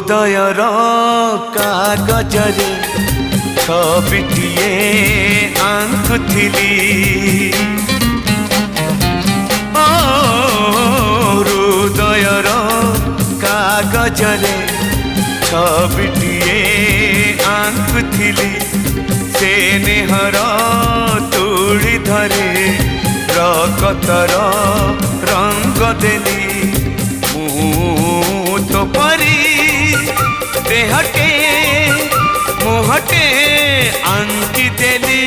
हृदयर कागजरे छबिटिए आंकुथिली हृदयर कागजरे छबिटिए आंकुथिली से नेहर तुड़ी धरे रकतर रंग देली मु तो परी देहटे मुहटे आंकी देली